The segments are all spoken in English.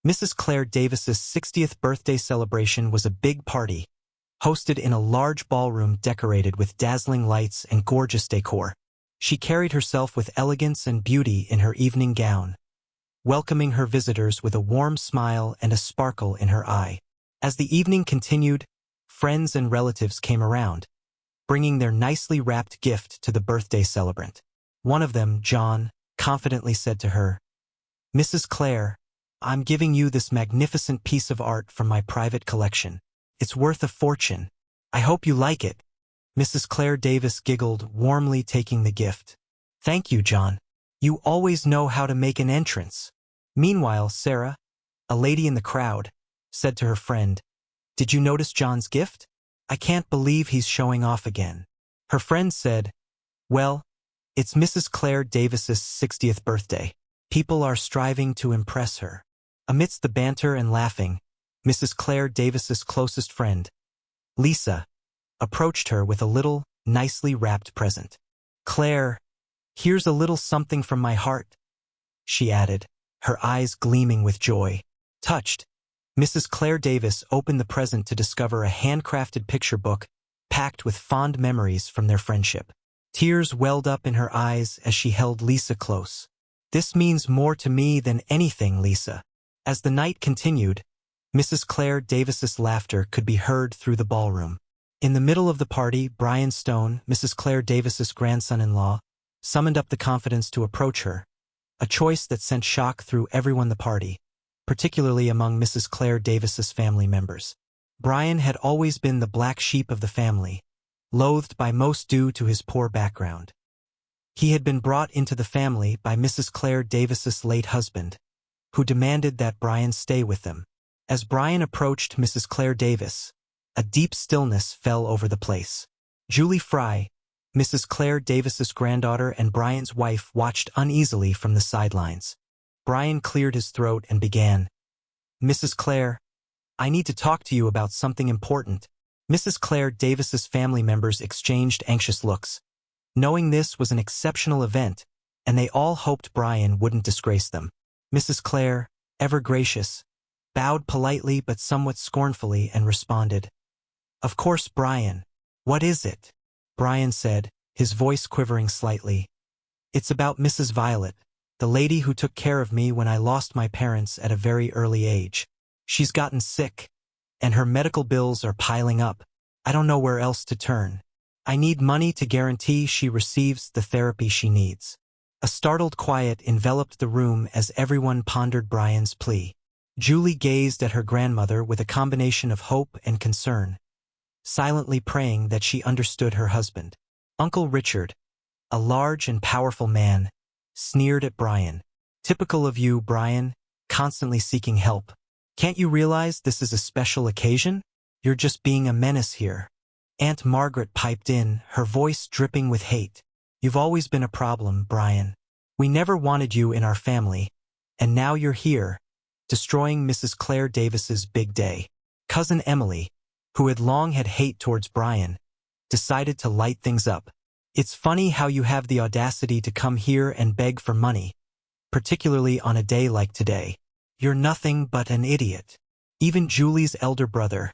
Mrs. Claire Davis's 60th birthday celebration was a big party, hosted in a large ballroom decorated with dazzling lights and gorgeous decor. She carried herself with elegance and beauty in her evening gown, welcoming her visitors with a warm smile and a sparkle in her eye. As the evening continued, friends and relatives came around, bringing their nicely wrapped gift to the birthday celebrant. One of them, John, confidently said to her, "Mrs. Claire, I'm giving you this magnificent piece of art from my private collection. It's worth a fortune. I hope you like it." Mrs. Claire Davis giggled, warmly taking the gift. "Thank you, John. You always know how to make an entrance." Meanwhile, Sarah, a lady in the crowd, said to her friend, "Did you notice John's gift? I can't believe he's showing off again." Her friend said, "Well, it's Mrs. Claire Davis's 60th birthday. People are striving to impress her." Amidst the banter and laughing, Mrs. Claire Davis's closest friend, Lisa, approached her with a little, nicely wrapped present. "Claire, here's a little something from my heart," she added, her eyes gleaming with joy. Touched, Mrs. Claire Davis opened the present to discover a handcrafted picture book packed with fond memories from their friendship. Tears welled up in her eyes as she held Lisa close. "This means more to me than anything, Lisa." As the night continued, Mrs. Claire Davis's laughter could be heard through the ballroom. In the middle of the party, Brian Stone, Mrs. Claire Davis's grandson-in-law, summoned up the confidence to approach her, a choice that sent shock through everyone in the party, particularly among Mrs. Claire Davis's family members. Brian had always been the black sheep of the family, loathed by most due to his poor background. He had been brought into the family by Mrs. Claire Davis's late husband, who demanded that Brian stay with them. As Brian approached Mrs. Claire Davis, a deep stillness fell over the place. Julie Fry, Mrs. Claire Davis's granddaughter and Brian's wife, watched uneasily from the sidelines. Brian cleared his throat and began, "Mrs. Claire, I need to talk to you about something important." Mrs. Claire Davis's family members exchanged anxious looks, knowing this was an exceptional event, and they all hoped Brian wouldn't disgrace them. Mrs. Claire, ever gracious, bowed politely but somewhat scornfully and responded, "Of course, Brian. What is it?" Brian said, his voice quivering slightly. "It's about Mrs. Violet, the lady who took care of me when I lost my parents at a very early age. She's gotten sick, and her medical bills are piling up. I don't know where else to turn. I need money to guarantee she receives the therapy she needs." A startled quiet enveloped the room as everyone pondered Brian's plea. Julie gazed at her grandmother with a combination of hope and concern, silently praying that she understood her husband. Uncle Richard, a large and powerful man, sneered at Brian. "Typical of you, Brian, constantly seeking help. Can't you realize this is a special occasion? You're just being a menace here." Aunt Margaret piped in, her voice dripping with hate. "You've always been a problem, Brian. We never wanted you in our family, and now you're here, destroying Mrs. Claire Davis's big day." Cousin Emily, who had long had hate towards Brian, decided to light things up. "It's funny how you have the audacity to come here and beg for money, particularly on a day like today. You're nothing but an idiot." Even Julie's elder brother,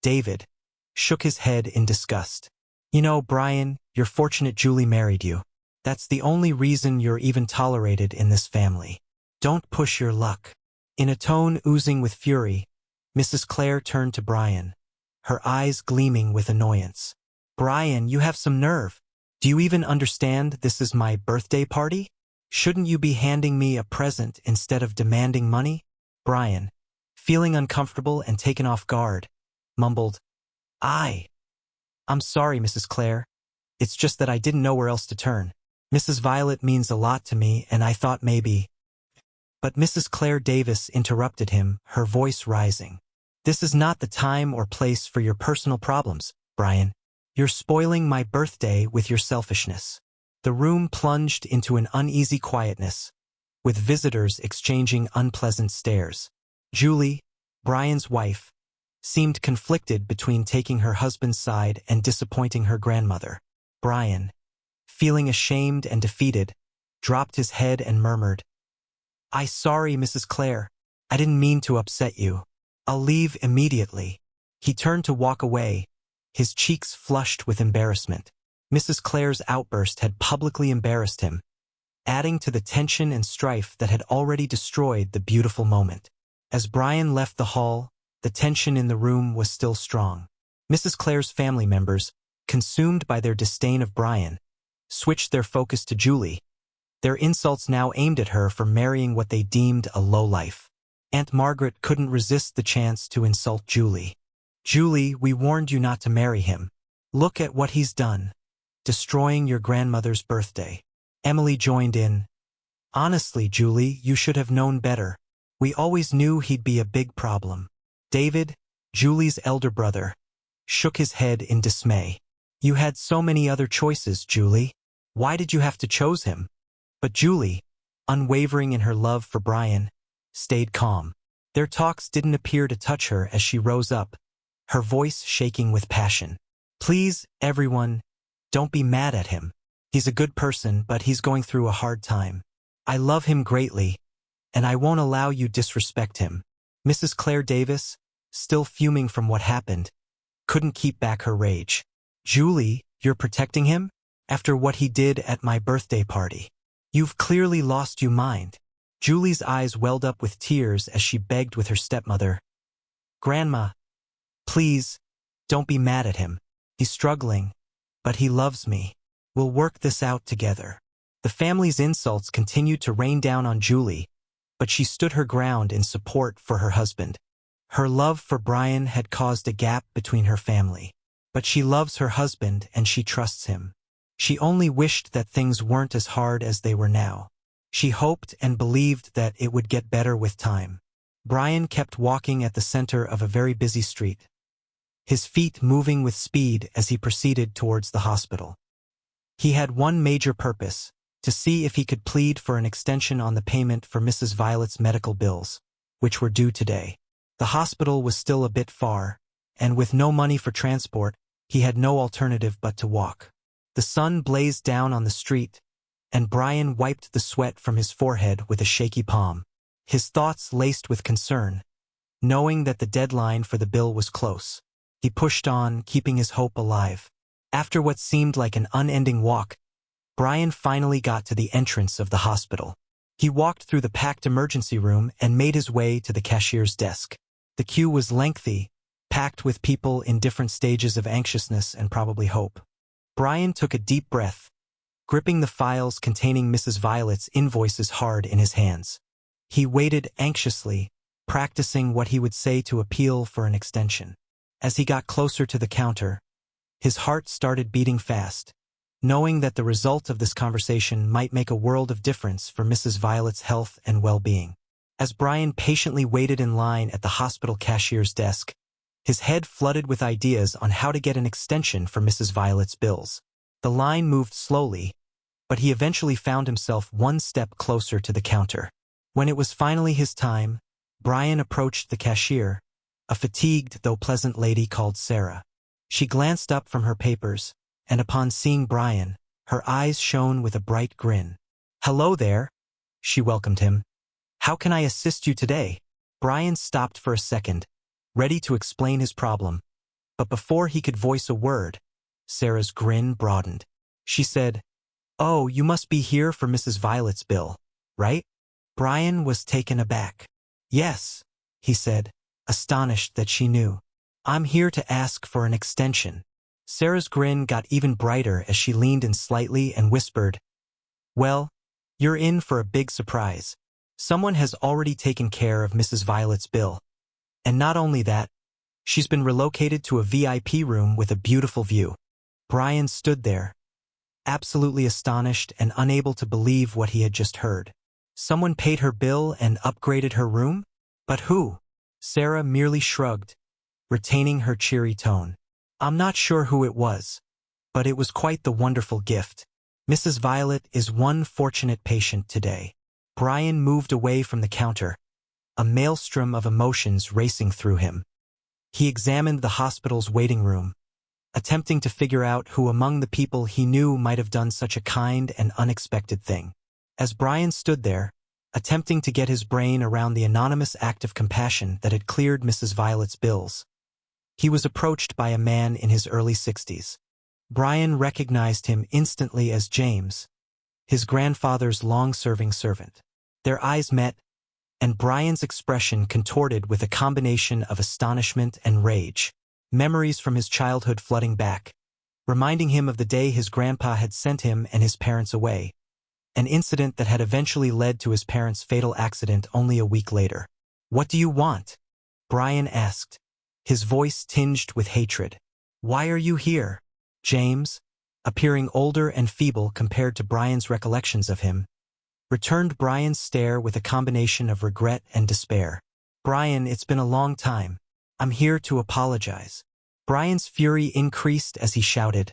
David, shook his head in disgust. "You know, Brian, you're fortunate Julie married you. That's the only reason you're even tolerated in this family. Don't push your luck." In a tone oozing with fury, Mrs. Claire turned to Brian, her eyes gleaming with annoyance. "Brian, you have some nerve. Do you even understand this is my birthday party? Shouldn't you be handing me a present instead of demanding money?" Brian, feeling uncomfortable and taken off guard, mumbled, I'm sorry, Mrs. Claire. It's just that I didn't know where else to turn. Mrs. Violet means a lot to me, and I thought maybe—" But Mrs. Claire Davis interrupted him, her voice rising. "This is not the time or place for your personal problems, Brian. You're spoiling my birthday with your selfishness." The room plunged into an uneasy quietness, with visitors exchanging unpleasant stares. Julie, Brian's wife, seemed conflicted between taking her husband's side and disappointing her grandmother. Brian, feeling ashamed and defeated, dropped his head and murmured, Sorry, Mrs. Claire. I didn't mean to upset you. I'll leave immediately." He turned to walk away, his cheeks flushed with embarrassment. Mrs. Clare's outburst had publicly embarrassed him, adding to the tension and strife that had already destroyed the beautiful moment. As Brian left the hall, the tension in the room was still strong. Mrs. Clare's family members, consumed by their disdain of Brian, switched their focus to Julie, their insults now aimed at her for marrying what they deemed a lowlife. Aunt Margaret couldn't resist the chance to insult Julie. "Julie, we warned you not to marry him. Look at what he's done, destroying your grandmother's birthday." Emily joined in. "Honestly, Julie, you should have known better. We always knew he'd be a big problem." David, Julie's elder brother, shook his head in dismay. "You had so many other choices, Julie. Why did you have to choose him?" But Julie, unwavering in her love for Brian, stayed calm. Their talks didn't appear to touch her as she rose up, her voice shaking with passion. "Please, everyone, don't be mad at him. He's a good person, but he's going through a hard time. I love him greatly, and I won't allow you disrespect him." Mrs. Claire Davis, still fuming from what happened, couldn't keep back her rage. "Julie, you're protecting him? After what he did at my birthday party? You've clearly lost your mind." Julie's eyes welled up with tears as she begged with her stepmother. "Grandma, please, don't be mad at him. He's struggling, but he loves me. We'll work this out together." The family's insults continued to rain down on Julie, but she stood her ground in support for her husband. Her love for Brian had caused a gap between her family, but she loves her husband and she trusts him. She only wished that things weren't as hard as they were now. She hoped and believed that it would get better with time. Brian kept walking at the center of a very busy street, his feet moving with speed as he proceeded towards the hospital. He had one major purpose: to see if he could plead for an extension on the payment for Mrs. Violet's medical bills, which were due today. The hospital was still a bit far, and with no money for transport, he had no alternative but to walk. The sun blazed down on the street, and Brian wiped the sweat from his forehead with a shaky palm, his thoughts laced with concern, knowing that the deadline for the bill was close. He pushed on, keeping his hope alive. After what seemed like an unending walk, Brian finally got to the entrance of the hospital. He walked through the packed emergency room and made his way to the cashier's desk. The queue was lengthy, packed with people in different stages of anxiousness and probably hope. Brian took a deep breath, gripping the files containing Mrs. Violet's invoices hard in his hands. He waited anxiously, practicing what he would say to appeal for an extension. As he got closer to the counter, his heart started beating fast, knowing that the result of this conversation might make a world of difference for Mrs. Violet's health and well-being. As Brian patiently waited in line at the hospital cashier's desk, his head flooded with ideas on how to get an extension for Mrs. Violet's bills. The line moved slowly, but he eventually found himself one step closer to the counter. When it was finally his time, Brian approached the cashier, a fatigued though pleasant lady called Sarah. She glanced up from her papers, and upon seeing Brian, her eyes shone with a bright grin. "Hello there," she welcomed him. "How can I assist you today?" Brian stopped for a second, ready to explain his problem, but before he could voice a word, Sarah's grin broadened. She said, "Oh, you must be here for Mrs. Violet's bill, right?" Brian was taken aback. "Yes," he said, astonished that she knew. "I'm here to ask for an extension." Sarah's grin got even brighter as she leaned in slightly and whispered, "Well, you're in for a big surprise. Someone has already taken care of Mrs. Violet's bill. And not only that, she's been relocated to a VIP room with a beautiful view." Brian stood there, absolutely astonished and unable to believe what he had just heard. Someone paid her bill and upgraded her room? But who? Sarah merely shrugged, retaining her cheery tone. "I'm not sure who it was, but it was quite the wonderful gift. Mrs. Violet is one fortunate patient today." Brian moved away from the counter, a maelstrom of emotions racing through him. He examined the hospital's waiting room, attempting to figure out who among the people he knew might have done such a kind and unexpected thing. As Brian stood there, attempting to get his brain around the anonymous act of compassion that had cleared Mrs. Violet's bills. He was approached by a man in his early 60s. Brian recognized him instantly as James, his grandfather's long-serving servant. Their eyes met, and Brian's expression contorted with a combination of astonishment and rage, memories from his childhood flooding back, reminding him of the day his grandpa had sent him and his parents away, an incident that had eventually led to his parents' fatal accident only a week later. "What do you want?" Brian asked, his voice tinged with hatred. "Why are you here?" James, appearing older and feeble compared to Brian's recollections of him, returned Brian's stare with a combination of regret and despair. "Brian, it's been a long time. I'm here to apologize." Brian's fury increased as he shouted,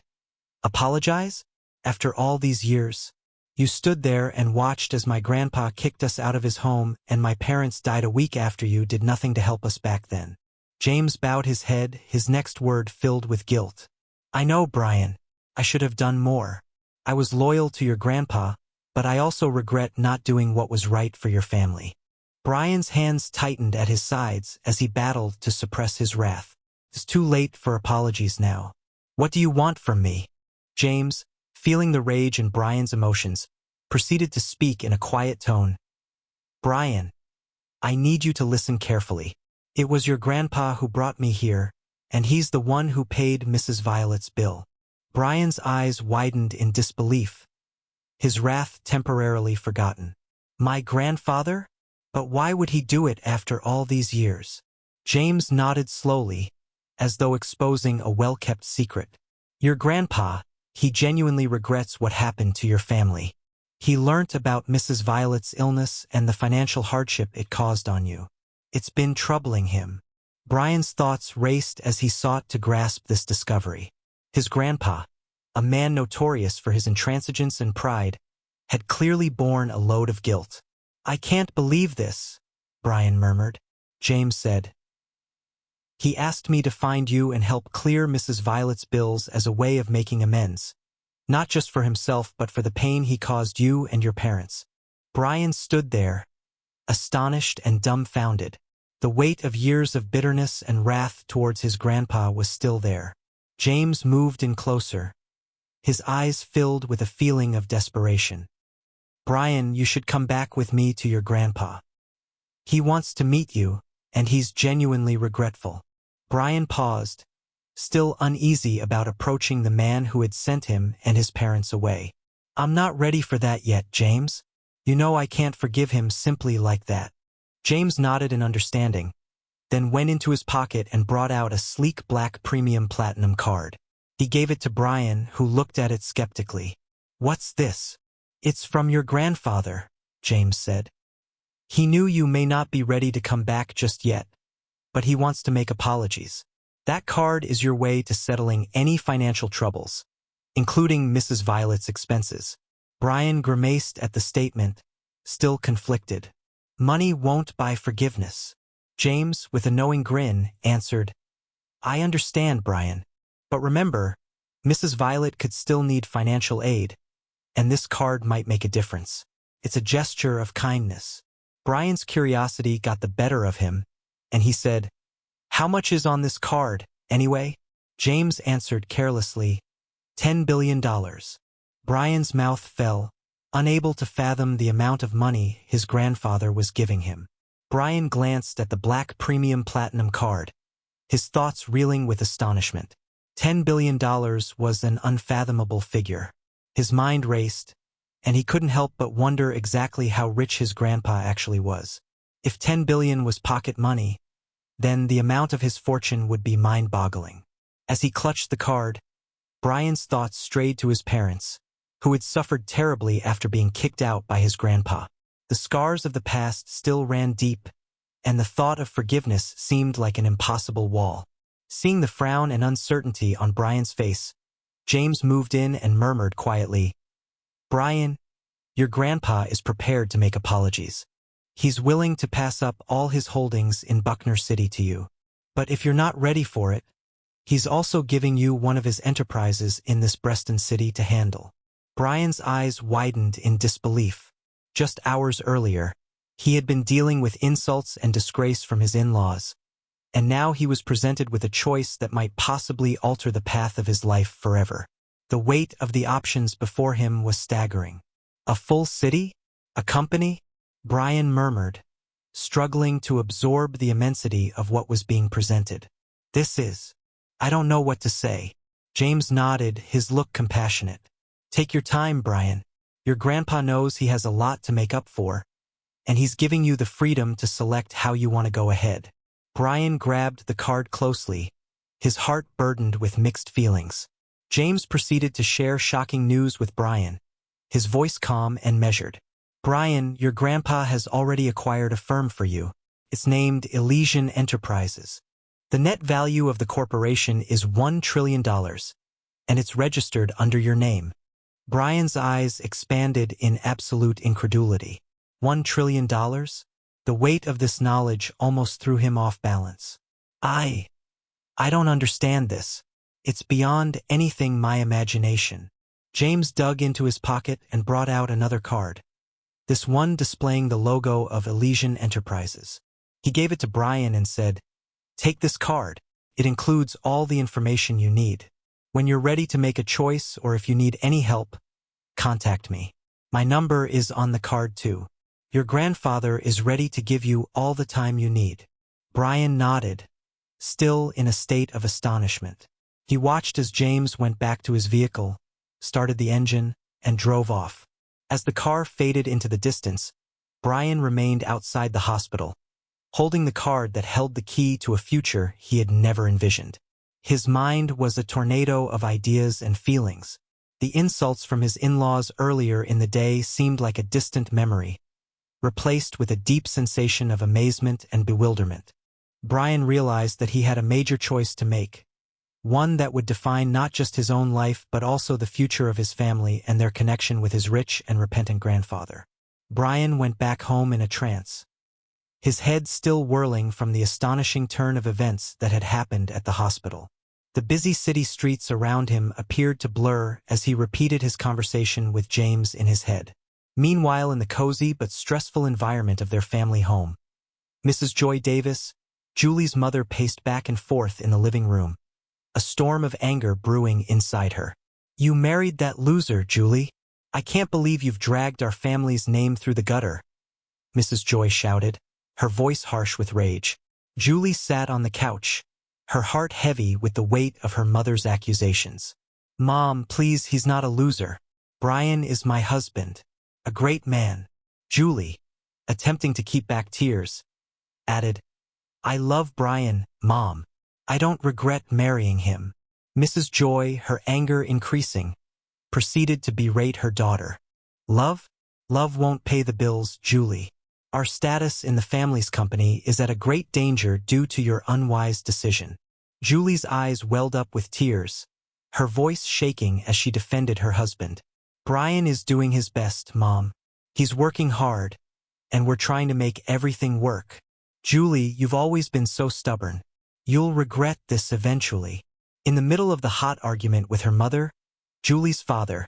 "Apologize? After all these years? You stood there and watched as my grandpa kicked us out of his home and my parents died a week after you did nothing to help us back then." James bowed his head, his next word filled with guilt. "I know, Brian. I should have done more. I was loyal to your grandpa, but I also regret not doing what was right for your family." Brian's hands tightened at his sides as he battled to suppress his wrath. "It's too late for apologies now. What do you want from me?" James, feeling the rage in Brian's emotions, proceeded to speak in a quiet tone. "Brian, I need you to listen carefully. It was your grandpa who brought me here, and he's the one who paid Mrs. Violet's bill." Brian's eyes widened in disbelief, his wrath temporarily forgotten. "My grandfather? But why would he do it after all these years?" James nodded slowly, as though exposing a well-kept secret. "Your grandpa, he genuinely regrets what happened to your family. He learnt about Mrs. Violet's illness and the financial hardship it caused on you. It's been troubling him." Brian's thoughts raced as he sought to grasp this discovery. His grandpa, a man notorious for his intransigence and pride, had clearly borne a load of guilt. "I can't believe this," Brian murmured. James said, "He asked me to find you and help clear Mrs. Violet's bills as a way of making amends, not just for himself but for the pain he caused you and your parents." Brian stood there, astonished and dumbfounded. The weight of years of bitterness and wrath towards his grandpa was still there. James moved in closer, his eyes filled with a feeling of desperation. "Brian, you should come back with me to your grandpa. He wants to meet you, and he's genuinely regretful." Brian paused, still uneasy about approaching the man who had sent him and his parents away. "I'm not ready for that yet, James. You know I can't forgive him simply like that." James nodded in understanding, then went into his pocket and brought out a sleek black premium platinum card. He gave it to Brian, who looked at it skeptically. "What's this?" "It's from your grandfather," James said. "He knew you may not be ready to come back just yet, but he wants to make apologies. That card is your way to settling any financial troubles, including Mrs. Violet's expenses." Brian grimaced at the statement, still conflicted. "Money won't buy forgiveness." James, with a knowing grin, answered, "I understand, Brian. But remember, Mrs. Violet could still need financial aid, and this card might make a difference. It's a gesture of kindness." Brian's curiosity got the better of him, and he said, "How much is on this card, anyway?" James answered carelessly, $10 billion. Brian's mouth fell, unable to fathom the amount of money his grandfather was giving him. Brian glanced at the black premium platinum card, his thoughts reeling with astonishment. $10 billion was an unfathomable figure. His mind raced, and he couldn't help but wonder exactly how rich his grandpa actually was. If $10 billion was pocket money, then the amount of his fortune would be mind-boggling. As he clutched the card, Brian's thoughts strayed to his parents, who had suffered terribly after being kicked out by his grandpa. The scars of the past still ran deep, and the thought of forgiveness seemed like an impossible wall. Seeing the frown and uncertainty on Brian's face, James moved in and murmured quietly, "Brian, your grandpa is prepared to make apologies. He's willing to pass up all his holdings in Buckner City to you. But if you're not ready for it, he's also giving you one of his enterprises in this Breston city to handle." Brian's eyes widened in disbelief. Just hours earlier, He had been dealing with insults and disgrace from his in-laws, and now he was presented with a choice that might possibly alter the path of his life forever. The weight of the options before him was staggering. A full city? A company? Brian murmured, struggling to absorb the immensity of what was being presented. I don't know what to say. James nodded, his look compassionate. Take your time, Brian. Your grandpa knows he has a lot to make up for, and he's giving you the freedom to select how you want to go ahead. Brian grabbed the card closely, his heart burdened with mixed feelings. James proceeded to share shocking news with Brian, his voice calm and measured. Brian, your grandpa has already acquired a firm for you. It's named Elysian Enterprises. The net value of the corporation is $1 trillion, and it's registered under your name. Brian's eyes expanded in absolute incredulity. $1 trillion? The weight of this knowledge almost threw him off balance. I don't understand this. It's beyond anything my imagination. James dug into his pocket and brought out another card, this one displaying the logo of Elysian Enterprises. He gave it to Brian and said, "Take this card. It includes all the information you need. When you're ready to make a choice or if you need any help, contact me. My number is on the card too. Your grandfather is ready to give you all the time you need." Brian nodded, still in a state of astonishment. He watched as James went back to his vehicle, started the engine, and drove off. As the car faded into the distance, Brian remained outside the hospital, holding the card that held the key to a future he had never envisioned. His mind was a tornado of ideas and feelings. The insults from his in-laws earlier in the day seemed like a distant memory, replaced with a deep sensation of amazement and bewilderment. Brian realized that he had a major choice to make, one that would define not just his own life but also the future of his family and their connection with his rich and repentant grandfather. Brian went back home in a trance, his head still whirling from the astonishing turn of events that had happened at the hospital. The busy city streets around him appeared to blur as he repeated his conversation with James in his head. Meanwhile, in the cozy but stressful environment of their family home, Mrs. Joy Davis, Julie's mother, paced back and forth in the living room, a storm of anger brewing inside her. "You married that loser, Julie. I can't believe you've dragged our family's name through the gutter," Mrs. Joy shouted, her voice harsh with rage. Julie sat on the couch, her heart heavy with the weight of her mother's accusations. "Mom, please, he's not a loser. Brian is my husband. A great man." Julie, attempting to keep back tears, added, "I love Brian, Mom. I don't regret marrying him." Mrs. Joy, her anger increasing, proceeded to berate her daughter. "Love? Love won't pay the bills, Julie. Our status in the family's company is at a great danger due to your unwise decision." Julie's eyes welled up with tears, her voice shaking as she defended her husband. "Brian is doing his best, Mom. He's working hard, and we're trying to make everything work. Julie, you've always been so stubborn. You'll regret this eventually." In the middle of the hot argument with her mother, Julie's father,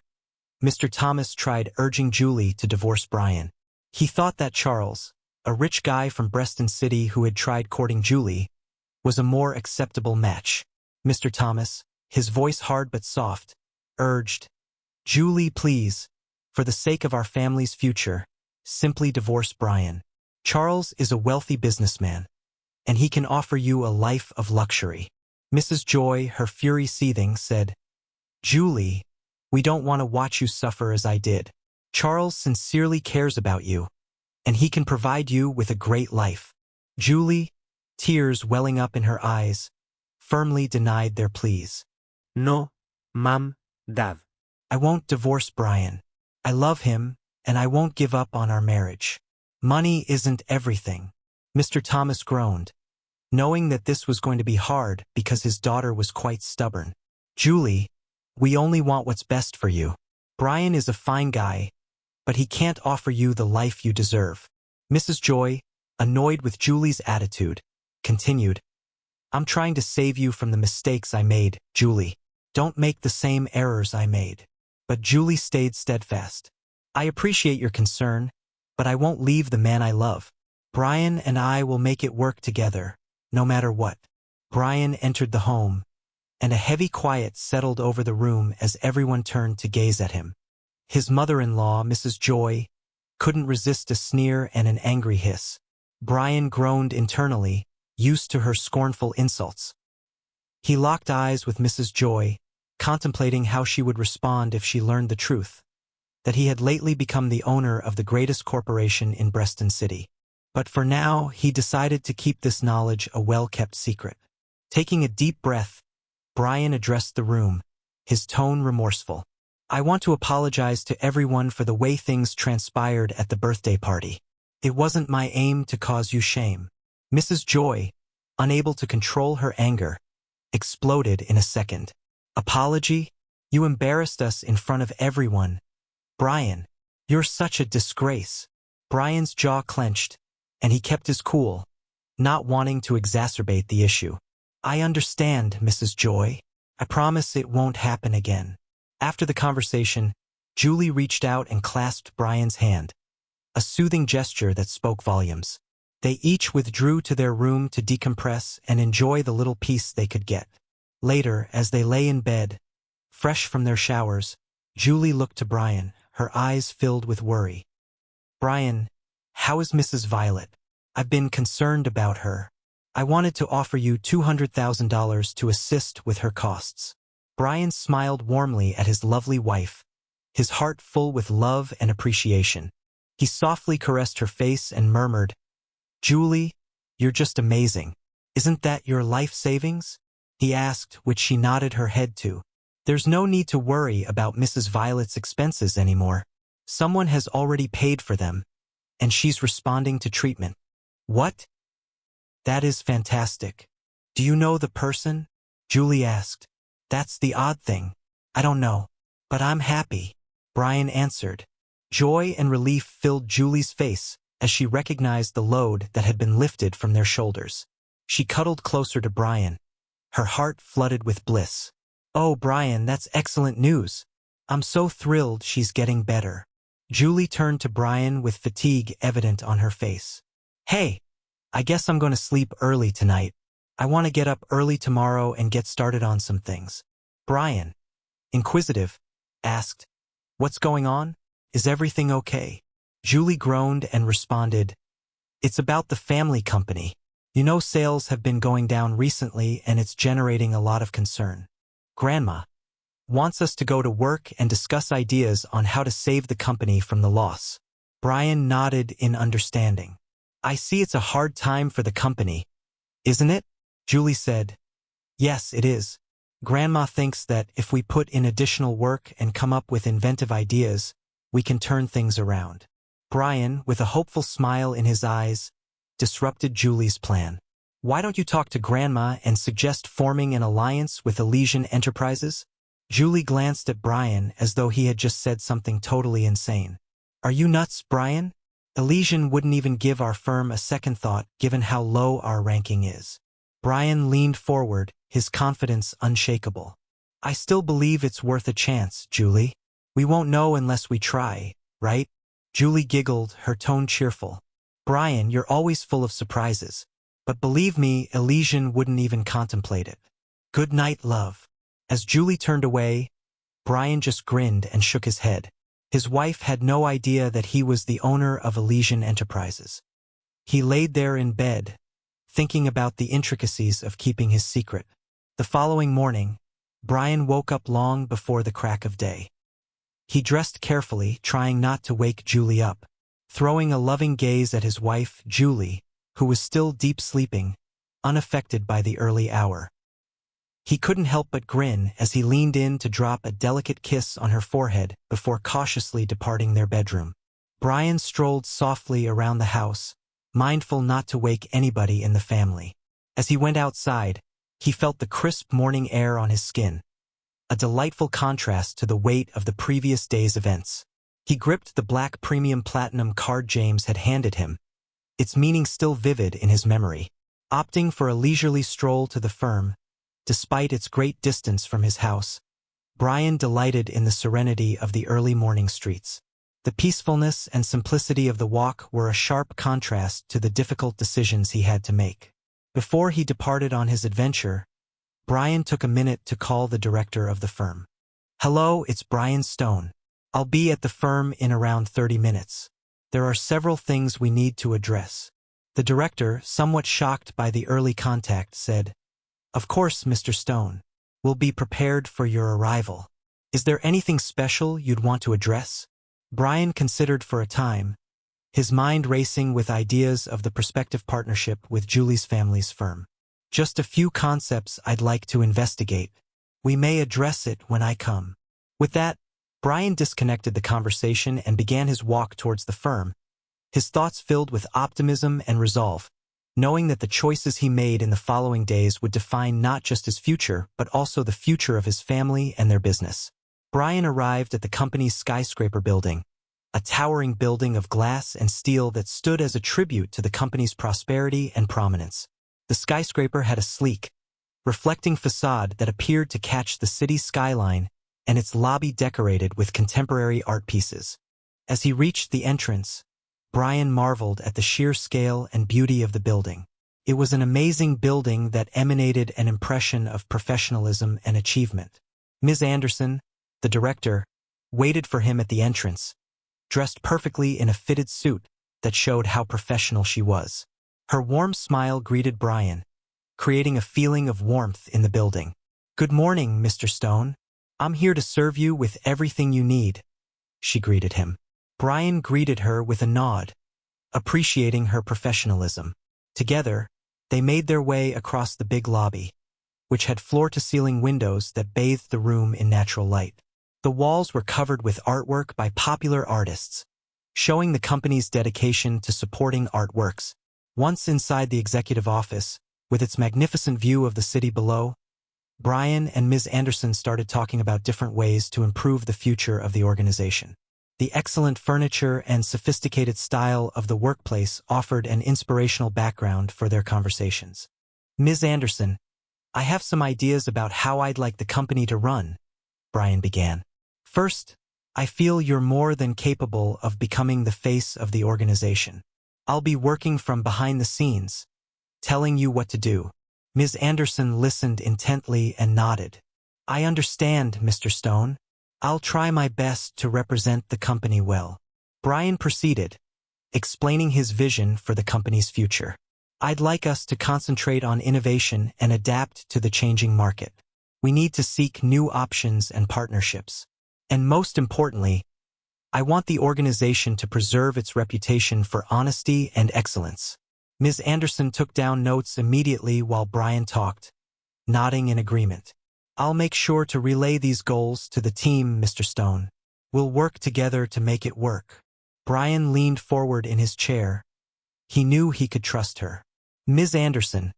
Mr. Thomas, tried urging Julie to divorce Brian. He thought that Charles, a rich guy from Preston City who had tried courting Julie, was a more acceptable match. Mr. Thomas, his voice hard but soft, urged, "Julie, please, for the sake of our family's future, simply divorce Brian. Charles is a wealthy businessman, and he can offer you a life of luxury." Mrs. Joy, her fury seething, said, "Julie, we don't want to watch you suffer as I did. Charles sincerely cares about you, and he can provide you with a great life." Julie, tears welling up in her eyes, firmly denied their pleas. "No, Mom, Dad. "I won't divorce Brian. I love him, and I won't give up on our marriage. Money isn't everything." Mr. Thomas groaned, knowing that this was going to be hard because his daughter was quite stubborn. "Julie, we only want what's best for you. Brian is a fine guy, but he can't offer you the life you deserve." Mrs. Joy, annoyed with Julie's attitude, continued, "I'm trying to save you from the mistakes I made, Julie. Don't make the same errors I made." But Julie stayed steadfast. "I appreciate your concern, but I won't leave the man I love. Brian and I will make it work together, no matter what. Brian entered the home, and a heavy quiet settled over the room as everyone turned to gaze at him. His mother-in-law, Mrs. Joy, couldn't resist a sneer and an angry hiss. Brian groaned internally, used to her scornful insults. He locked eyes with Mrs. Joy, contemplating how she would respond if she learned the truth, that he had lately become the owner of the greatest corporation in Preston City. But for now, he decided to keep this knowledge a well-kept secret. Taking a deep breath, Brian addressed the room, his tone remorseful. I want to apologize to everyone for the way things transpired at the birthday party. It wasn't my aim to cause you shame. Mrs. Joy, unable to control her anger, exploded in a second. Apology? You embarrassed us in front of everyone. Brian, you're such a disgrace. Brian's jaw clenched, and he kept his cool, not wanting to exacerbate the issue. I understand, Mrs. Joy. I promise it won't happen again. After the conversation, Julie reached out and clasped Brian's hand, a soothing gesture that spoke volumes. They each withdrew to their room to decompress and enjoy the little peace they could get. Later, as they lay in bed, fresh from their showers, Julie looked to Brian, her eyes filled with worry. Brian, how is Mrs. Violet? I've been concerned about her. I wanted to offer you $200,000 to assist with her costs. Brian smiled warmly at his lovely wife, his heart full with love and appreciation. He softly caressed her face and murmured, Julie, you're just amazing. Isn't that your life savings? He asked, which she nodded her head to. There's no need to worry about Mrs. Violet's expenses anymore. Someone has already paid for them, and she's responding to treatment. What? That is fantastic. Do you know the person? Julie asked. That's the odd thing. I don't know. But I'm happy, Brian answered. Joy and relief filled Julie's face as she recognized the load that had been lifted from their shoulders. She cuddled closer to Brian, her heart flooded with bliss. Oh, Brian, that's excellent news. I'm so thrilled she's getting better. Julie turned to Brian with fatigue evident on her face. Hey, I guess I'm going to sleep early tonight. I want to get up early tomorrow and get started on some things. Brian, inquisitive, asked, What's going on? Is everything okay? Julie groaned and responded, It's about the family company. You know, sales have been going down recently and it's generating a lot of concern. Grandma wants us to go to work and discuss ideas on how to save the company from the loss. Brian nodded in understanding. I see it's a hard time for the company, isn't it? Julie said. Yes, it is. Grandma thinks that if we put in additional work and come up with inventive ideas, we can turn things around. Brian, with a hopeful smile in his eyes, disrupted Julie's plan. Why don't you talk to Grandma and suggest forming an alliance with Elysian Enterprises? Julie glanced at Brian as though he had just said something totally insane. Are you nuts, Brian? Elysian wouldn't even give our firm a second thought given how low our ranking is. Brian leaned forward, his confidence unshakable. I still believe it's worth a chance, Julie. We won't know unless we try, right? Julie giggled, her tone cheerful. Brian, you're always full of surprises. But believe me, Elysian wouldn't even contemplate it. Good night, love. As Julie turned away, Brian just grinned and shook his head. His wife had no idea that he was the owner of Elysian Enterprises. He laid there in bed, thinking about the intricacies of keeping his secret. The following morning, Brian woke up long before the crack of day. He dressed carefully, trying not to wake Julie up, throwing a loving gaze at his wife, Julie, who was still deep sleeping, unaffected by the early hour. He couldn't help but grin as he leaned in to drop a delicate kiss on her forehead before cautiously departing their bedroom. Brian strolled softly around the house, mindful not to wake anybody in the family. As he went outside, he felt the crisp morning air on his skin, a delightful contrast to the weight of the previous day's events. He gripped the black premium platinum card James had handed him, its meaning still vivid in his memory. Opting for a leisurely stroll to the firm, despite its great distance from his house, Brian delighted in the serenity of the early morning streets. The peacefulness and simplicity of the walk were a sharp contrast to the difficult decisions he had to make. Before he departed on his adventure, Brian took a minute to call the director of the firm. "Hello, it's Brian Stone. I'll be at the firm in around 30 minutes. There are several things we need to address." The director, somewhat shocked by the early contact, said, "Of course, Mr. Stone. We'll be prepared for your arrival. Is there anything special you'd want to address?" Brian considered for a time, his mind racing with ideas of the prospective partnership with Julie's family's firm. "Just a few concepts I'd like to investigate. We may address it when I come." With that, Brian disconnected the conversation and began his walk towards the firm, his thoughts filled with optimism and resolve, knowing that the choices he made in the following days would define not just his future, but also the future of his family and their business. Brian arrived at the company's skyscraper building, a towering building of glass and steel that stood as a tribute to the company's prosperity and prominence. The skyscraper had a sleek, reflecting facade that appeared to catch the city's skyline, and its lobby decorated with contemporary art pieces. As he reached the entrance, Brian marveled at the sheer scale and beauty of the building. It was an amazing building that emanated an impression of professionalism and achievement. Ms. Anderson, the director, waited for him at the entrance, dressed perfectly in a fitted suit that showed how professional she was. Her warm smile greeted Brian, creating a feeling of warmth in the building. "Good morning, Mr. Stone. I'm here to serve you with everything you need," she greeted him. Brian greeted her with a nod, appreciating her professionalism. Together, they made their way across the big lobby, which had floor-to-ceiling windows that bathed the room in natural light. The walls were covered with artwork by popular artists, showing the company's dedication to supporting artworks. Once inside the executive office, with its magnificent view of the city below, Brian and Ms. Anderson started talking about different ways to improve the future of the organization. The excellent furniture and sophisticated style of the workplace offered an inspirational background for their conversations. "Ms. Anderson, I have some ideas about how I'd like the company to run," Brian began. "First, I feel you're more than capable of becoming the face of the organization. I'll be working from behind the scenes, telling you what to do." Ms. Anderson listened intently and nodded. "I understand, Mr. Stone. I'll try my best to represent the company well." Brian proceeded, explaining his vision for the company's future. "I'd like us to concentrate on innovation and adapt to the changing market. We need to seek new options and partnerships. And most importantly, I want the organization to preserve its reputation for honesty and excellence." Ms. Anderson took down notes immediately while Brian talked, nodding in agreement. "I'll make sure to relay these goals to the team, Mr. Stone. We'll work together to make it work." Brian leaned forward in his chair. He knew he could trust her. "Ms. Anderson,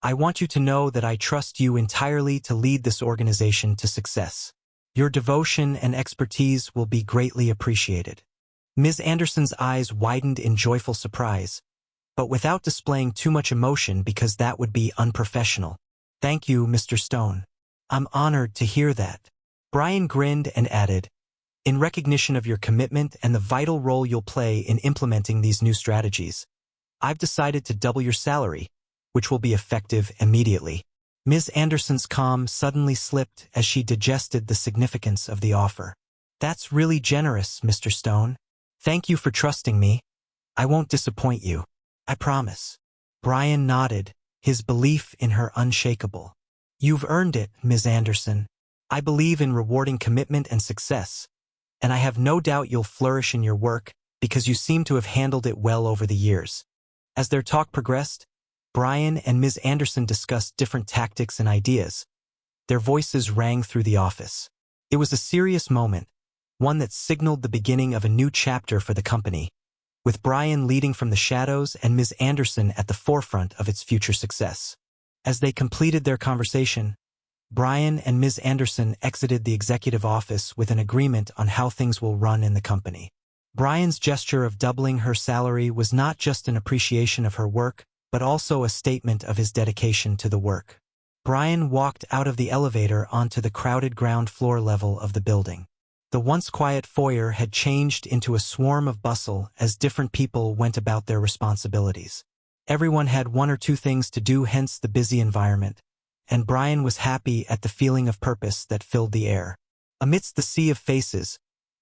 I want you to know that I trust you entirely to lead this organization to success. Your devotion and expertise will be greatly appreciated." Ms. Anderson's eyes widened in joyful surprise, but without displaying too much emotion because that would be unprofessional. "Thank you, Mr. Stone. I'm honored to hear that." Brian grinned and added, "In recognition of your commitment and the vital role you'll play in implementing these new strategies, I've decided to double your salary, which will be effective immediately." Ms. Anderson's calm suddenly slipped as she digested the significance of the offer. "That's really generous, Mr. Stone. Thank you for trusting me. I won't disappoint you. I promise." Brian nodded, his belief in her unshakable. "You've earned it, Ms. Anderson. I believe in rewarding commitment and success, and I have no doubt you'll flourish in your work because you seem to have handled it well over the years." As their talk progressed, Brian and Ms. Anderson discussed different tactics and ideas. Their voices rang through the office. It was a serious moment, one that signaled the beginning of a new chapter for the company, with Brian leading from the shadows and Ms. Anderson at the forefront of its future success. As they completed their conversation, Brian and Ms. Anderson exited the executive office with an agreement on how things will run in the company. Brian's gesture of doubling her salary was not just an appreciation of her work, but also a statement of his dedication to the work. Brian walked out of the elevator onto the crowded ground floor level of the building. The once quiet foyer had changed into a swarm of bustle as different people went about their responsibilities. Everyone had one or two things to do, hence the busy environment, and Brian was happy at the feeling of purpose that filled the air. Amidst the sea of faces,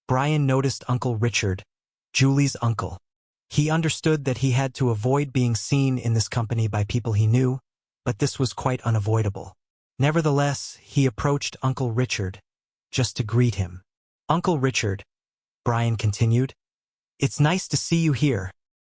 Brian noticed Uncle Richard, Julie's uncle. He understood that he had to avoid being seen in this company by people he knew, but this was quite unavoidable. Nevertheless, he approached Uncle Richard, just to greet him. "Uncle Richard," Brian continued, "it's nice to see you here."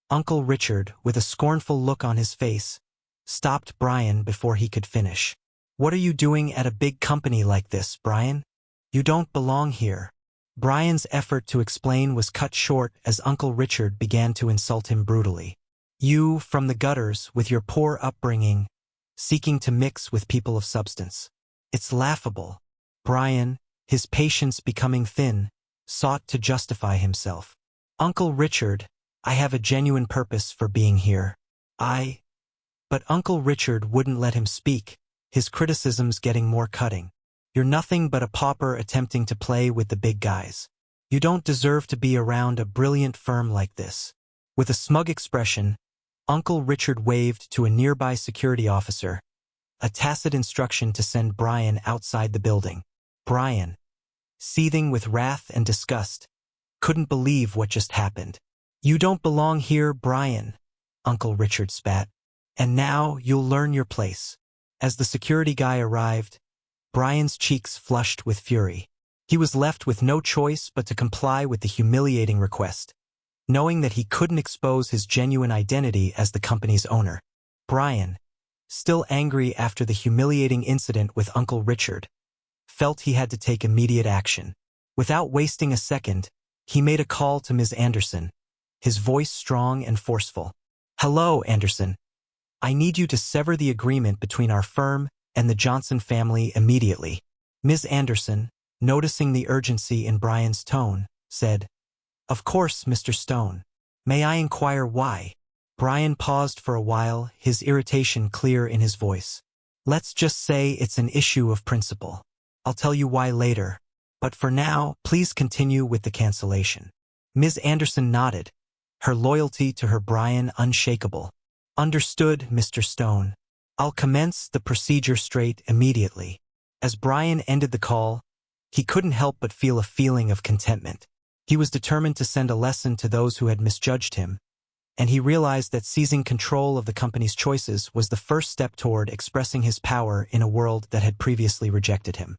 Uncle Richard, with a scornful look on his face, stopped Brian before he could finish. "What are you doing at a big company like this, Brian? You don't belong here." Brian's effort to explain was cut short as Uncle Richard began to insult him brutally. "You, from the gutters, with your poor upbringing, seeking to mix with people of substance. It's laughable." Brian, his patience becoming thin, sought to justify himself. "Uncle Richard, I have a genuine purpose for being here. But Uncle Richard wouldn't let him speak, his criticisms getting more cutting. "You're nothing but a pauper attempting to play with the big guys. You don't deserve to be around a brilliant firm like this." With a smug expression, Uncle Richard waved to a nearby security officer, a tacit instruction to send Brian outside the building. Brian, seething with wrath and disgust, couldn't believe what just happened. "You don't belong here, Brian," Uncle Richard spat. "And now you'll learn your place." As the security guy arrived, Brian's cheeks flushed with fury. He was left with no choice but to comply with the humiliating request, knowing that he couldn't expose his genuine identity as the company's owner. Brian, still angry after the humiliating incident with Uncle Richard, felt he had to take immediate action. Without wasting a second, he made a call to Ms. Anderson, his voice strong and forceful. "Hello, Anderson. I need you to sever the agreement between our firm and the Johnson family immediately." Ms. Anderson, noticing the urgency in Brian's tone, said, "Of course, Mr. Stone. May I inquire why?" Brian paused for a while, his irritation clear in his voice. "Let's just say it's an issue of principle. I'll tell you why later, but for now, please continue with the cancellation." Ms. Anderson nodded, her loyalty to her Brian unshakable. "Understood, Mr. Stone. I'll commence the procedure straight immediately." As Brian ended the call, he couldn't help but feel a feeling of contentment. He was determined to send a lesson to those who had misjudged him, and he realized that seizing control of the company's choices was the first step toward expressing his power in a world that had previously rejected him.